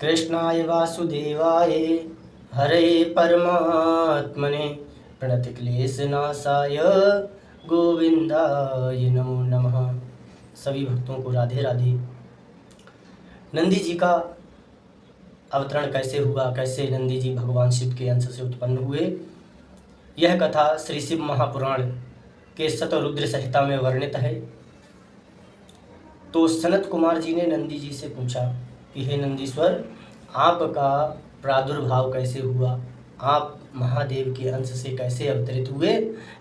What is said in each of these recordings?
कृष्णाय वासुदेवाय हरे परमात्मने प्रणतिक्लेशनाशाय गोविंदाय नमो नमः। सभी भक्तों को राधे राधे। नंदी जी का अवतरण कैसे हुआ, कैसे नंदी जी भगवान शिव के अंश से उत्पन्न हुए, यह कथा श्री शिव महापुराण के शतरुद्र संहिता में वर्णित है। तो सनत कुमार जी ने नंदी जी से पूछा कि हे नंदीश्वर, आपका प्रादुर्भाव कैसे हुआ, आप महादेव के अंश से कैसे अवतरित हुए,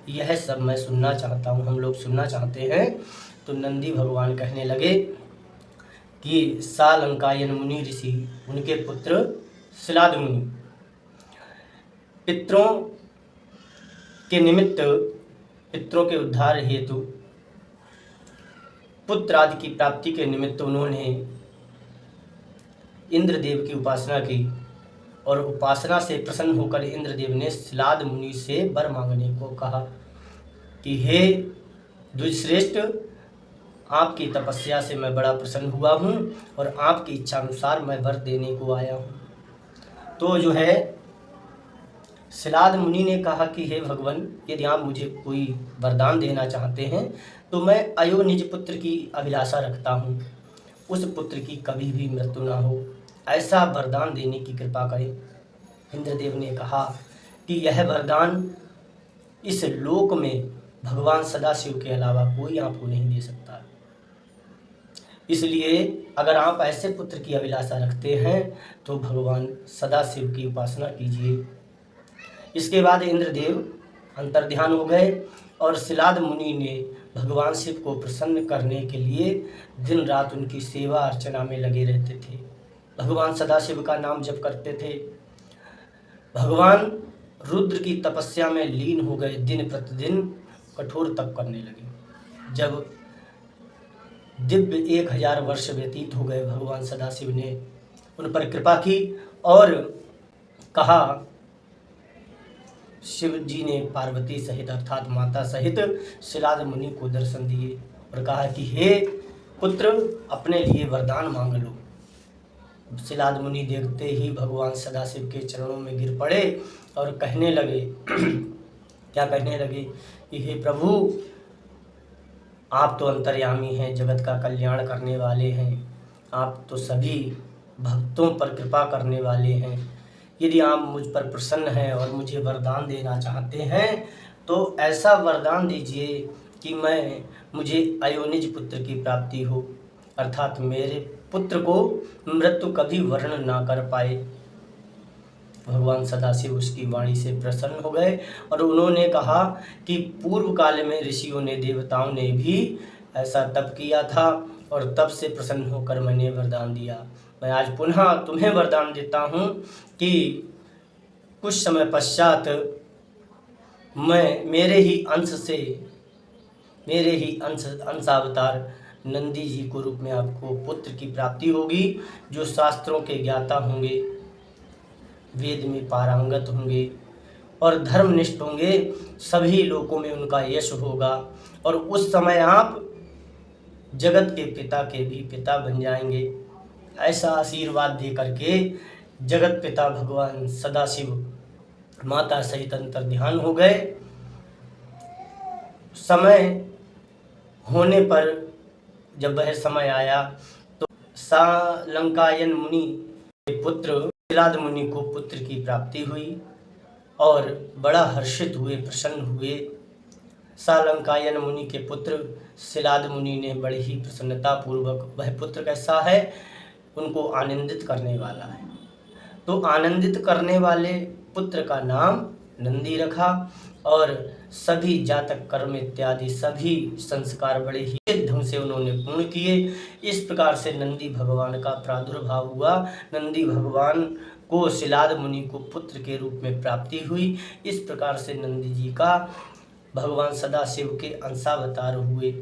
यह सब मैं सुनना चाहता हूँ, हम लोग सुनना चाहते हैं। तो नंदी भगवान कहने लगे कि सालंकायन मुनि ऋषि, उनके पुत्र शिलाद मुनि, पितरों के निमित्त, पितरों के उद्धार हेतु, पुत्र आदि की प्राप्ति के निमित्त उन्होंने इंद्रदेव की उपासना की और उपासना से प्रसन्न होकर इंद्रदेव ने शिलाद मुनि से वर मांगने को कहा कि हे द्विजश्रेष्ठ, आपकी तपस्या से मैं बड़ा प्रसन्न हुआ हूँ और आपकी इच्छा अनुसार मैं वर देने को आया हूँ। तो जो है शिलाद मुनि ने कहा कि हे भगवान, यदि आप मुझे कोई वरदान देना चाहते हैं तो मैं अयो निज पुत्र की अभिलाषा रखता हूँ, उस पुत्र की कभी भी मृत्यु ना हो, ऐसा वरदान देने की कृपा करें। इंद्रदेव ने कहा कि यह वरदान इस लोक में भगवान सदाशिव के अलावा कोई आपको नहीं दे सकता, इसलिए अगर आप ऐसे पुत्र की अभिलाषा रखते हैं तो भगवान सदाशिव की उपासना कीजिए। इसके बाद इंद्रदेव अंतर्ध्यान हो गए और शिलाद मुनि ने भगवान शिव को प्रसन्न करने के लिए दिन रात उनकी सेवा अर्चना में लगे रहते थे। भगवान सदाशिव का नाम जप करते थे। भगवान रुद्र की तपस्या में लीन हो गए, दिन प्रतिदिन कठोर तप करने लगे। जब दिव्य 1000 वर्ष व्यतीत हो गए, भगवान सदाशिव ने उन पर कृपा की और कहा, शिव जी ने पार्वती सहित अर्थात माता सहित शिलाद मुनि को दर्शन दिए और कहा कि हे पुत्र, अपने लिए वरदान मांग लो। शिलाद मुनि देखते ही भगवान सदाशिव के चरणों में गिर पड़े और कहने लगे क्या कहने लगे कि हे प्रभु, आप तो अंतर्यामी हैं, जगत का कल्याण करने वाले हैं, आप तो सभी भक्तों पर कृपा करने वाले हैं। यदि आप मुझ पर प्रसन्न हैं और मुझे वरदान देना चाहते हैं तो ऐसा वरदान दीजिए कि मुझे अयोनिज पुत्र की प्राप्ति हो, अर्थात मेरे पुत्र को मृत्यु कभी वर्ण ना कर पाए। भगवान सदाशिव उसकी वाणी से प्रसन्न हो गए और उन्होंने कहा कि पूर्व काल में ऋषियों ने, देवताओं ने भी ऐसा तप किया था और तब से प्रसन्न होकर मैंने वरदान दिया। मैं आज पुनः तुम्हें वरदान देता हूँ कि कुछ समय पश्चात मेरे ही अंशावतार नंदी जी को रूप में आपको पुत्र की प्राप्ति होगी, जो शास्त्रों के ज्ञाता होंगे, वेद में पारंगत होंगे और धर्मनिष्ठ होंगे, सभी लोकों में उनका यश होगा और उस समय आप जगत के पिता के भी पिता बन जाएंगे। ऐसा आशीर्वाद दे करके जगत पिता भगवान सदाशिव माता सहित अंतर्ध्यान हो गए। समय होने पर जब वह समय आया तो सालंकायन मुनि के पुत्र शिलाद मुनि को पुत्र की प्राप्ति हुई और बड़ा हर्षित हुए, प्रसन्न हुए। सालंकायन मुनि के पुत्र शिलाद मुनि ने बड़ी ही प्रसन्नता पूर्वक, वह पुत्र कैसा है, उनको आनंदित करने वाला है, तो आनंदित करने वाले पुत्र का नाम नंदी रखा और सभी जातक कर्म इत्यादि सभी संस्कार बड़े ही ढंग से उन्होंने पूर्ण किए। इस प्रकार से नंदी भगवान का प्रादुर्भाव हुआ। नंदी भगवान को शिलाद मुनि को पुत्र के रूप में प्राप्ति हुई। इस प्रकार से नंदी जी का भगवान सदाशिव के अंशावतार हुए।